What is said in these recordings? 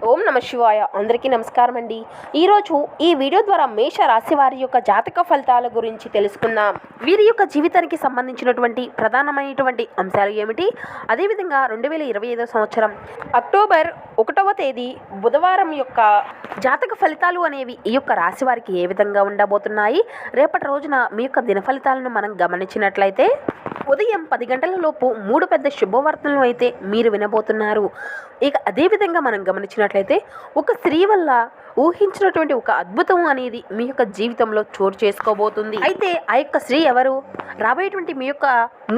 ఓం నమ శివాయ. అందరికీ నమస్కారం అండి. ఈరోజు ఈ వీడియో ద్వారా మేష రాశి వారి యొక్క జాతక ఫలితాల గురించి తెలుసుకుందాం. వీరి యొక్క జీవితానికి సంబంధించినటువంటి ప్రధానమైనటువంటి అంశాలు ఏమిటి, అదేవిధంగా 2025 సంవత్సరం అక్టోబర్ 1వ తేదీ బుధవారం యొక్క జాతక ఫలితాలు అనేవి ఈ యొక్క రాశి వారికి ఏ విధంగా ఉండబోతున్నాయి. రేపటి రోజున మీ యొక్క దిన ఫలితాలను మనం గమనించినట్లయితే ఉదయం 10 గంటల లోపు 3 పెద్ద శుభవార్తలను అయితే మీరు వినబోతున్నారు. ఇక అదేవిధంగా మనం గమనించినట్లయితే ఒక స్త్రీ వల్ల ఊహించినటువంటి ఒక అద్భుతం అనేది మీ యొక్క జీవితంలో చోటు చేసుకోబోతుంది. అయితే ఆ యొక్క స్త్రీ ఎవరు, రాబోయేటువంటి మీ యొక్క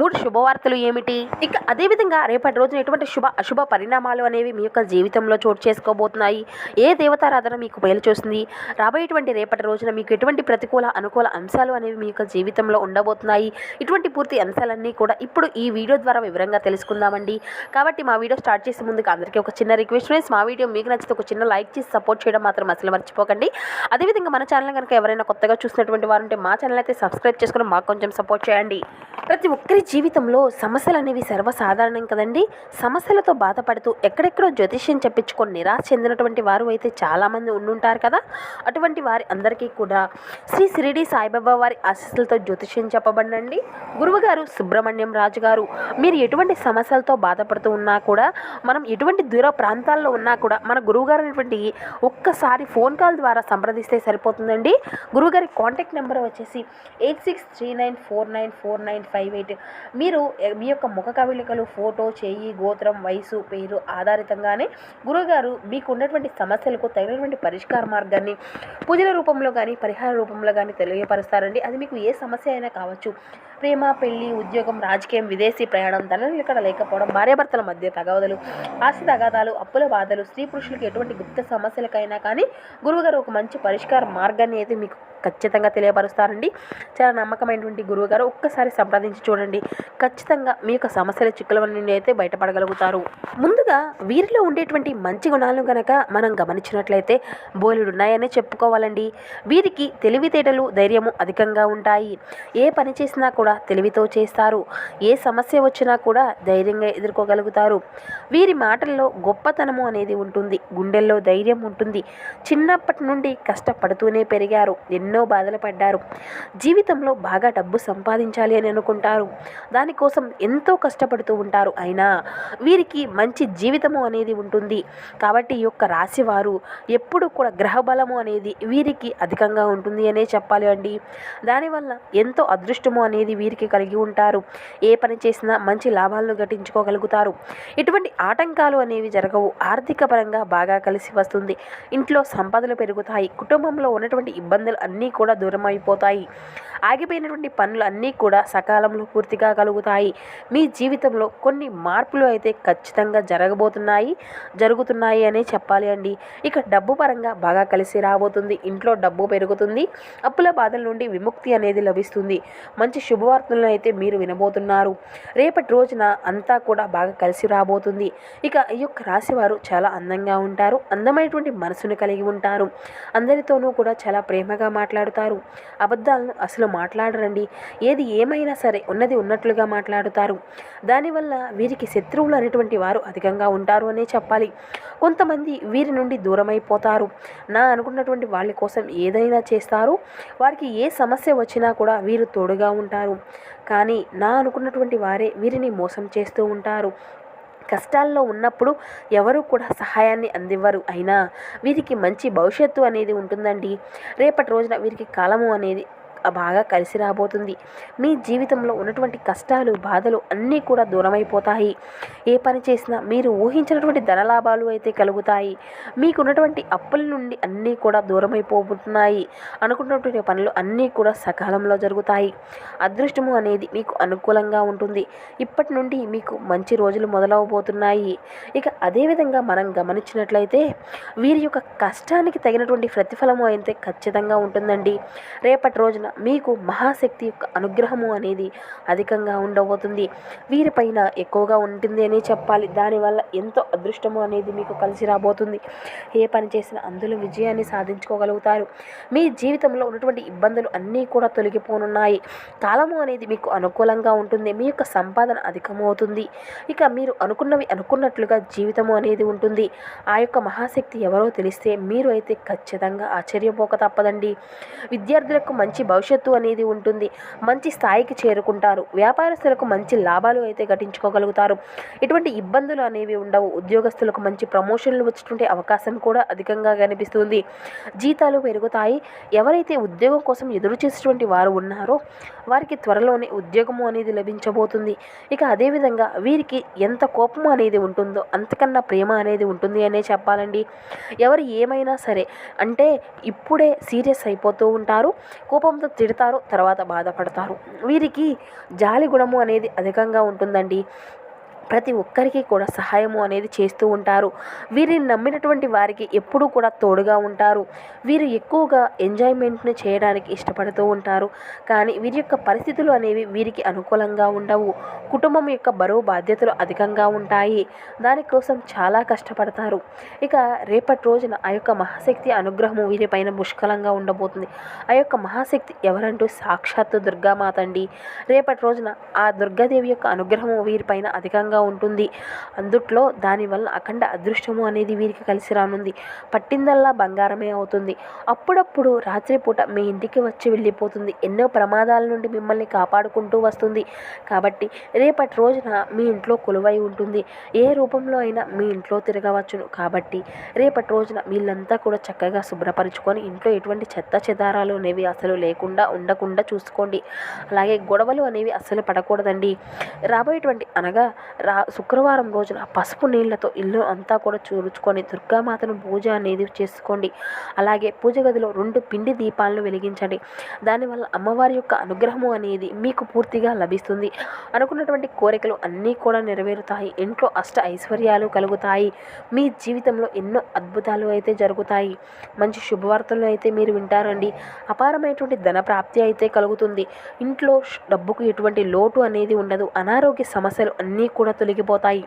3 శుభవార్తలు ఏమిటి, ఇక అదేవిధంగా రేపటి రోజున ఎటువంటి శుభ అశుభ పరిణామాలు అనేవి మీ యొక్క జీవితంలో చోటు చేసుకోబోతున్నాయి, ఏ దేవతారాధన మీకు మేలు చూస్తుంది, రాబోయేటువంటి రేపటి రోజున మీకు ఎటువంటి ప్రతికూల అనుకూల అంశాలు అనేవి మీ యొక్క జీవితంలో ఉండబోతున్నాయి, ఇటువంటి పూర్తి అంశాలన్నీ కూడా ఇప్పుడు ఈ వీడియో ద్వారా వివరంగా తెలుసుకుందామండి. కాబట్టి మా వీడియో స్టార్ట్ చేసే ముందుకు అందరికీ ఒక చిన్న రిక్వెస్ట్ ఫ్రెండ్స్, మా వీడియో మీకు నచ్చితే ఒక చిన్న లైక్ చేసి సపోర్ట్ చేయడం మాత్రం అసలు మర్చిపోకండి. అదేవిధంగా మన ఛానల్ కనుక ఎవరైనా కొత్తగా చూసినటువంటి వారు ఉంటే మా ఛానల్ అయితే సబ్స్క్రైబ్ చేసుకుని మాకు కొంచెం సపోర్ట్ చేయండి. ప్రతి ఒక్కరి జీవితంలో సమస్యలు అనేవి సర్వసాధారణం కదండి. సమస్యలతో బాధపడుతూ ఎక్కడెక్కడో జ్యోతిష్యం చెప్పించుకొని నిరాశ చెందినటువంటి వారు అయితే చాలామంది ఉండుంటారు కదా. అటువంటి వారి అందరికీ కూడా శ్రీ షిరిడి సాయిబాబా వారి ఆశీస్సులతో జ్యోతిష్యం చెప్పబడండి. గురువుగారు సుబ్రహ్మణ్యం రాజు గారు, మీరు ఎటువంటి సమస్యలతో బాధపడుతూ ఉన్నా కూడా, మనం ఎటువంటి దూర ప్రాంతాల్లో ఉన్నా కూడా మన గురువుగారు అనేటువంటి ఒక్కసారి ఫోన్ కాల్ ద్వారా సంప్రదిస్తే సరిపోతుందండి. గురువుగారి కాంటాక్ట్ నెంబర్ వచ్చేసి 8639494958. మీరు మీ యొక్క ముఖ కవళికలు, ఫోటో, చేయి, గోత్రం, వయసు, పేరు ఆధారితంగానే గురువుగారు మీకు ఉన్నటువంటి సమస్యలకు తగినటువంటి పరిష్కార మార్గాన్ని పూజల రూపంలో కానీ పరిహార రూపంలో కానీ తెలియపరుస్తారండి. అది మీకు ఏ సమస్య అయినా కావచ్చు. ప్రేమ, పెళ్లి, ఉద్యోగం, రాజకీయం, విదేశీ ప్రయాణం, ధనం ఇక్కడ లేకపోవడం, భార్యాభర్తల మధ్య తగాదాలు, ఆస్తి తగాదాలు, అప్పుల బాధలు, స్త్రీ పురుషులకు ఎటువంటి గుప్త సమస్యలకైనా కానీ గురువుగారు ఒక మంచి పరిష్కార మార్గాన్ని అయితే మీకు ఖచ్చితంగా తెలియపరుస్తారండి. చాలా నమ్మకమైనటువంటి గురువుగారు, ఒక్కసారి సంప్రదించి చూడండి. ఖచ్చితంగా మీ యొక్క సమస్యల చిక్కుల నుండి అయితే బయటపడగలుగుతారు. ముందుగా వీరిలో ఉండేటువంటి మంచి గుణాలను కనుక మనం గమనించినట్లయితే బోలెడు ఉన్నాయనే చెప్పుకోవాలండి. వీరికి తెలివితేటలు, ధైర్యము అధికంగా ఉంటాయి. ఏ పని చేసినా కూడా తెలివితో చేస్తారు. ఏ సమస్య వచ్చినా కూడా ధైర్యంగా ఎదుర్కోగలుగుతారు. వీరి మాటల్లో గొప్పతనము అనేది ఉంటుంది, గుండెల్లో ధైర్యం ఉంటుంది. చిన్నప్పటి నుండి కష్టపడుతూనే పెరిగారు, ఎన్నో బాధలు పడ్డారు. జీవితంలో బాగా డబ్బు సంపాదించాలి అని అనుకుంటారు, దానికోసం ఎంతో కష్టపడుతూ ఉంటారు. అయినా వీరికి మంచి జీవితము అనేది ఉంటుంది. కాబట్టి ఈ యొక్క రాశి వారు ఎప్పుడు కూడా గ్రహ బలము అనేది వీరికి అధికంగా ఉంటుంది అనే చెప్పాలి అండి. దానివల్ల ఎంతో అదృష్టము అనేది వీరికి కలిగి ఉంటారు. ఏ పని చేసినా మంచి లాభాలను గటించుకోగలుగుతారు. ఇటువంటి ఆటంకాలు అనేవి జరగవు. ఆర్థిక పరంగా బాగా కలిసి వస్తుంది. ఇంట్లో సంపదలు పెరుగుతాయి. కుటుంబంలో ఉన్నటువంటి ఇబ్బందులు అన్నీ కూడా దూరం అయిపోతాయి. ఆగిపోయినటువంటి పనులు అన్నీ కూడా సకాలంలో పూర్తిగా కలుగుతాయి. మీ జీవితంలో కొన్ని మార్పులు అయితే ఖచ్చితంగా జరుగుతున్నాయి అనే చెప్పాలి అండి. ఇక డబ్బు పరంగా బాగా కలిసి రాబోతుంది. ఇంట్లో డబ్బు పెరుగుతుంది. అప్పుల బాధల నుండి విముక్తి అనేది లభిస్తుంది. మంచి శుభవార్తలను అయితే మీరు వినబోతున్నారు. రేపటి రోజున అంతా కూడా బాగా కలిసి రాబోతుంది. ఇక ఈ యొక్క రాశి వారు చాలా అందంగా ఉంటారు. అందమైనటువంటి మనసును కలిగి ఉంటారు. అందరితోనూ కూడా చాలా ప్రేమగా మాట్లాడుతారు. అబద్ధాలను అసలు మాట్లాడరండి. ఏది ఏమైనా సరే ఉన్నది ఉన్నట్లుగా మాట్లాడుతారు. దానివల్ల వీరికి శత్రువులు అనేటువంటి వారు అధికంగా ఉంటారు అనే చెప్పాలి. కొంతమంది వీరి నుండి దూరమైపోతారు. నా అనుకున్నటువంటి వాళ్ళ కోసం ఏదైనా చేస్తారు. వారికి ఏ సమస్య వచ్చినా కూడా వీరు తోడుగా ఉంటారు. కానీ నా అనుకున్నటువంటి వారే వీరిని మోసం చేస్తూ ఉంటారు. కష్టాల్లో ఉన్నప్పుడు ఎవరు కూడా సహాయాన్ని అందివ్వరు. అయినా వీరికి మంచి భవిష్యత్తు అనేది ఉంటుందండి. రేపటి రోజున వీరికి కాలము అనేది బాగా కలిసి రాబోతుంది. మీ జీవితంలో ఉన్నటువంటి కష్టాలు, బాధలు అన్నీ కూడా దూరమైపోతాయి. ఏ పని చేసినా మీరు ఊహించినటువంటి ధనలాభాలు అయితే కలుగుతాయి. మీకున్నటువంటి అప్పుల నుండి అన్నీ కూడా దూరమైపోతున్నాయి. అనుకున్నటువంటి పనులు అన్నీ కూడా సకాలంలో జరుగుతాయి. అదృష్టము అనేది మీకు అనుకూలంగా ఉంటుంది. ఇప్పటి నుండి మీకు మంచి రోజులు మొదలవబోతున్నాయి. ఇక అదేవిధంగా మనం గమనించినట్లయితే వీరి యొక్క కష్టానికి తగినటువంటి ప్రతిఫలము అయితే ఖచ్చితంగా ఉంటుందండి. రేపటి రోజున మీకు మహాశక్తి యొక్క అనుగ్రహము అనేది అధికంగా ఉండబోతుంది. వీరిపైన ఎక్కువగా ఉంటుంది అని చెప్పాలి. దానివల్ల ఎంతో అదృష్టము అనేది మీకు కలిసి రాబోతుంది. ఏ పని చేసినా అందులో విజయాన్ని సాధించుకోగలుగుతారు. మీ జీవితంలో ఉన్నటువంటి ఇబ్బందులు అన్నీ కూడా తొలగిపోనున్నాయి. కాలము అనేది మీకు అనుకూలంగా ఉంటుంది. మీ యొక్క సంపాదన అధికమవుతుంది. ఇక మీరు అనుకున్నవి అనుకున్నట్లుగా జీవితము అనేది ఉంటుంది. ఆ యొక్క మహాశక్తి ఎవరో తెలిస్తే మీరు అయితే ఖచ్చితంగా ఆశ్చర్యపోక తప్పదండి. విద్యార్థులకు మంచి భవిష్యత్తు అనేది ఉంటుంది. మంచి స్థాయికి చేరుకుంటారు. వ్యాపారస్తులకు మంచి లాభాలు అయితే గటించుకోగలుగుతారు. ఎటువంటి ఇబ్బందులు అనేవి ఉండవు. ఉద్యోగస్తులకు మంచి ప్రమోషన్లు వచ్చేటువంటి అవకాశం కూడా అధికంగా కనిపిస్తుంది. జీతాలు పెరుగుతాయి. ఎవరైతే ఉద్యోగం కోసం ఎదురు చేసేటువంటి వారు ఉన్నారో వారికి త్వరలోనే ఉద్యోగము అనేది లభించబోతుంది. ఇక అదేవిధంగా వీరికి ఎంత కోపము అనేది ఉంటుందో అంతకన్నా ప్రేమ అనేది ఉంటుంది అనే చెప్పాలండి. ఎవరు ఏమైనా సరే అంటే ఇప్పుడే సీరియస్ అయిపోతూ ఉంటారు. కోపంతో తిడతారు, తర్వాత బాధపడతారు. వీరికి జాలి గుణము అనేది అధికంగా ఉంటుందండి. ప్రతి ఒక్కరికి కూడా సహాయము అనేది చేస్తూ ఉంటారు. వీరిని నమ్మినటువంటి వారికి ఎప్పుడూ కూడా తోడుగా ఉంటారు. వీరు ఎక్కువగా ఎంజాయ్మెంట్ని చేయడానికి ఇష్టపడుతూ ఉంటారు. కానీ వీరి యొక్క పరిస్థితులు అనేవి వీరికి అనుకూలంగా ఉండవు. కుటుంబం యొక్క బరువు బాధ్యతలు అధికంగా ఉంటాయి. దానికోసం చాలా కష్టపడతారు. ఇక రేపటి రోజున ఆ యొక్క మహాశక్తి అనుగ్రహము వీరిపైన పుష్కలంగా ఉండబోతుంది. ఆ యొక్క మహాశక్తి ఎవరంటూ సాక్షాత్తు దుర్గామాత అండి. రేపటి రోజున ఆ దుర్గాదేవి యొక్క అనుగ్రహము వీరిపైన అధికంగా ఉంటుంది. అందుట్లో దానివల్ల అఖండ అదృష్టము అనేది వీరికి కలిసి రానుంది. పట్టిందల్లా బంగారమే అవుతుంది. అప్పుడప్పుడు రాత్రిపూట మీ ఇంటికి వచ్చి వెళ్ళిపోతుంది. ఎన్నో ప్రమాదాల నుండి మిమ్మల్ని కాపాడుకుంటూ వస్తుంది. కాబట్టి రేపటి రోజున మీ ఇంట్లో కొలువై ఉంటుంది. ఏ రూపంలో అయినా మీ ఇంట్లో తిరగవచ్చును. కాబట్టి రేపటి రోజున వీళ్ళంతా కూడా చక్కగా శుభ్రపరుచుకొని ఇంట్లో ఎటువంటి చెత్త చెదారాలు అనేవి అసలు లేకుండా ఉండకుండా చూసుకోండి. అలాగే గొడవలు అనేవి అస్సలు పడకూడదండి. రాబోయేటువంటి అనగా శుక్రవారం రోజున పసుపు నీళ్లతో ఇల్లు అంతా కూడా చూరుచుకొని దుర్గామాతను పూజ అనేది చేసుకోండి. అలాగే పూజ గదిలో 2 పిండి దీపాలను వెలిగించండి. దానివల్ల అమ్మవారి యొక్క అనుగ్రహము అనేది మీకు పూర్తిగా లభిస్తుంది. అనుకున్నటువంటి కోరికలు అన్నీ కూడా నెరవేరుతాయి. ఇంట్లో అష్ట ఐశ్వర్యాలు కలుగుతాయి. మీ జీవితంలో ఎన్నో అద్భుతాలు అయితే జరుగుతాయి. మంచి శుభవార్తలు అయితే మీరు వింటారండి. అపారమైనటువంటి ధన ప్రాప్తి అయితే కలుగుతుంది. ఇంట్లో డబ్బుకు ఎటువంటి లోటు అనేది ఉండదు. అనారోగ్య సమస్యలు అన్నీ కూడా తొలగిపోతాయి.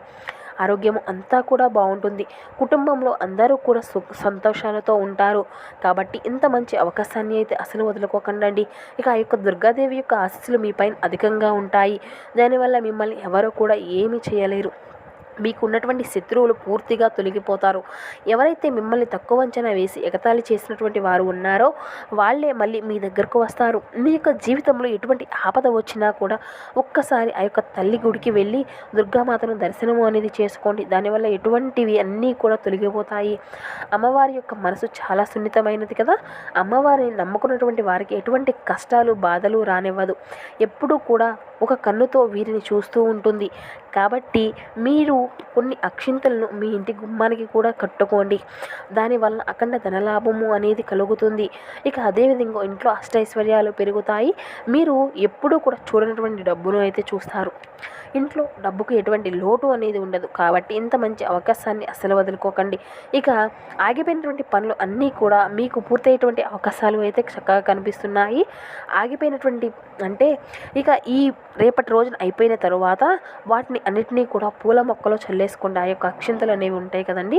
ఆరోగ్యం అంతా కూడా బాగుంటుంది. కుటుంబంలో అందరూ కూడా సంతోషాలతో ఉంటారు. కాబట్టి ఇంత మంచి అవకాశాన్ని అయితే అసలు వదులుకోకండి. ఇక ఆ యొక్క దుర్గాదేవి యొక్క ఆశీస్సులు మీ పైన అధికంగా ఉంటాయి. దానివల్ల మిమ్మల్ని ఎవరు కూడా ఏమీ చేయలేరు. మీకు ఉన్నటువంటి శత్రువులు పూర్తిగా తొలగిపోతారు. ఎవరైతే మిమ్మల్ని తక్కువ అంచనా వేసి ఎగతాళి చేసినటువంటి వారు ఉన్నారో వాళ్ళే మళ్ళీ మీ దగ్గరకు వస్తారు. మీ యొక్క జీవితంలో ఎటువంటి ఆపద వచ్చినా కూడా ఒక్కసారి ఆ యొక్క తల్లి గుడికి వెళ్ళి దుర్గామాతను దర్శనము అనేది చేసుకోండి. దానివల్ల ఎటువంటివి అన్నీ కూడా తొలగిపోతాయి. అమ్మవారి యొక్క మనసు చాలా సున్నితమైనది కదా. అమ్మవారిని నమ్ముకున్నటువంటి వారికి ఎటువంటి కష్టాలు బాధలు రానివ్వదు. ఎప్పుడూ కూడా ఒక కన్నుతో వీరిని చూస్తూ ఉంటుంది. కాబట్టి మీరు కొన్ని అక్షింతలను మీ ఇంటి గుమ్మానికి కూడా కట్టుకోండి. దానివల్ల అఖండ ధనలాభము అనేది కలుగుతుంది. ఇక అదేవిధంగా ఇంట్లో అష్టైశ్వర్యాలు పెరుగుతాయి. మీరు ఎప్పుడూ కూడా చూడనటువంటి డబ్బును అయితే చూస్తారు. ఇంట్లో డబ్బుకు ఎటువంటి లోటు అనేది ఉండదు. కాబట్టి ఇంత మంచి అవకాశాన్ని అస్సలు వదులుకోకండి. ఇక ఆగిపోయినటువంటి పనులు అన్నీ కూడా మీకు పూర్తయ్యేటువంటి అవకాశాలు అయితే చక్కగా కనిపిస్తున్నాయి. ఆగిపోయినటువంటి అంటే ఇక ఈ రేపటి రోజున అయిపోయిన తరువాత వాటిని అన్నిటినీ కూడా పూల మొక్కలో చల్లేసుకోండి. ఆ యొక్క అక్షింతలు అనేవి ఉంటాయి కదండి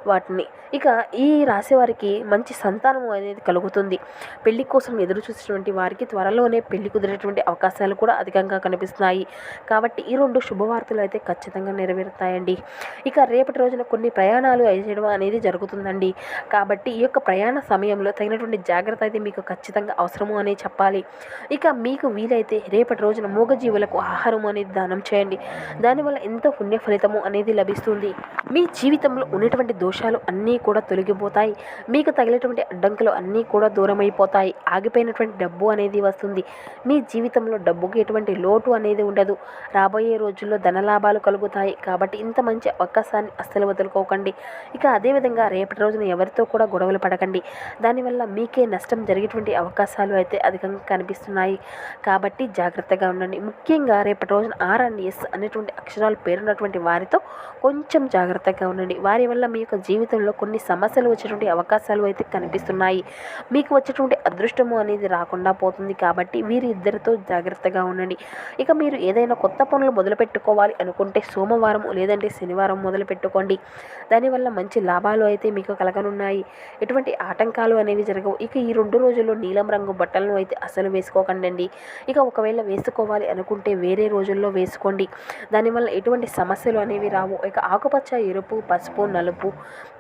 వాటిని. ఇక ఈ రాశి వారికి మంచి సంతానము అనేది కలుగుతుంది. పెళ్లి కోసం ఎదురు చూసేటువంటి వారికి త్వరలోనే పెళ్లి కుదిరేటువంటి అవకాశాలు కూడా అధికంగా కనిపిస్తున్నాయి. కాబట్టి ఈ 2 శుభవార్తలు అయితే ఖచ్చితంగా నెరవేరుతాయండి. ఇక రేపటి రోజున కొన్ని ప్రయాణాలు చేయడం అనేది జరుగుతుందండి. కాబట్టి ఈ యొక్క ప్రయాణ సమయంలో తగినటువంటి జాగ్రత్త అయితే మీకు ఖచ్చితంగా అవసరము అనే చెప్పాలి. ఇక మీకు వీలైతే రేపటి రోజున మూగజీవులకు ఆహారం అనేది దానం చేయండి. దానివల్ల ఎంతో పుణ్య ఫలితము అనేది లభిస్తుంది. మీ జీవితంలో ఉన్నటువంటి దోషాలు అన్నీ కూడా తొలగిపోతాయి. మీకు తగిలేటువంటి అడ్డంకులు అన్నీ కూడా దూరమైపోతాయి. ఆగిపోయినటువంటి డబ్బు అనేది వస్తుంది. మీ జీవితంలో డబ్బుకి ఎటువంటి లోటు అనేది ఉండదు. రాబోయే రాబోయే రోజుల్లో ధనలాభాలు కలుగుతాయి. కాబట్టి ఇంత మంచి అవకాశాన్ని అస్సలు వదులుకోకండి. ఇక అదేవిధంగా రేపటి రోజున ఎవరితో కూడా గొడవలు పడకండి. దానివల్ల మీకే నష్టం జరిగేటువంటి అవకాశాలు అయితే అధికంగా కనిపిస్తున్నాయి. కాబట్టి జాగ్రత్తగా ఉండండి. ముఖ్యంగా రేపటి రోజున ఆర్ అండ్ ఎస్ అనేటువంటి అక్షరాలు పేరున్నటువంటి వారితో కొంచెం జాగ్రత్తగా ఉండండి. వారి వల్ల మీ యొక్క జీవితంలో కొన్ని సమస్యలు వచ్చేటువంటి అవకాశాలు అయితే కనిపిస్తున్నాయి. మీకు వచ్చేటువంటి అదృష్టము అనేది రాకుండా పోతుంది. కాబట్టి వీరిద్దరితో జాగ్రత్తగా ఉండండి. ఇక మీరు ఏదైనా కొత్త పనులు మొదలు పెట్టుకోవాలి అనుకుంటే సోమవారం లేదంటే శనివారం మొదలు పెట్టుకోండి. దానివల్ల మంచి లాభాలు అయితే మీకు కలగనున్నాయి. ఎటువంటి ఆటంకాలు అనేవి జరగవు. ఇక ఈ 2 రోజుల్లో నీలం రంగు బట్టలను అయితే అసలు వేసుకోకండి. ఇక ఒకవేళ వేసుకోవాలి అనుకుంటే వేరే రోజుల్లో వేసుకోండి. దానివల్ల ఎటువంటి సమస్యలు అనేవి రావు. ఇక ఆకుపచ్చ, ఎరుపు, పసుపు, నలుపు,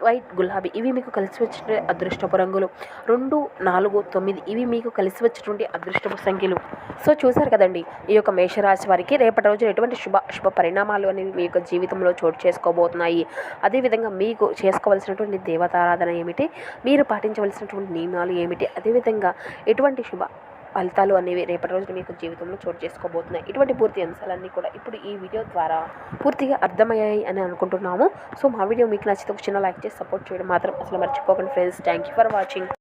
వైట్, గులాబీ ఇవి మీకు కలిసి వచ్చే అదృష్టపు రంగులు. 2, 4, 9 ఇవి మీకు కలిసి వచ్చేటువంటి అదృష్టపు సంఖ్యలు. సో చూసారు కదండి, ఈ యొక్క మేషరాశి వారికి రేపటి రోజు ఎటువంటి శుభ పరిణామాలు అనేవి మీ యొక్క జీవితంలో చోటు చేసుకోబోతున్నాయి. అదేవిధంగా మీకు చేసుకోవాల్సినటువంటి దేవతారాధన ఏమిటి, మీరు పాటించవలసినటువంటి నియమాలు ఏమిటి, అదేవిధంగా ఎటువంటి శుభ ఫలితాలు అనేవి రేపటి రోజున మీకు జీవితంలో చోటు చేసుకోబోతున్నాయి. ఇటువంటి పూర్తి అంశాలన్నీ కూడా ఇప్పుడు ఈ వీడియో ద్వారా పూర్తిగా అర్థమయ్యాయి అని అనుకుంటున్నాము. సో మా వీడియో మీకు నచ్చితే ఒక చిన్న లైక్ చేసి సపోర్ట్ చేయడం మాత్రం అసలు మర్చిపోకండి friends. Thank you for watching.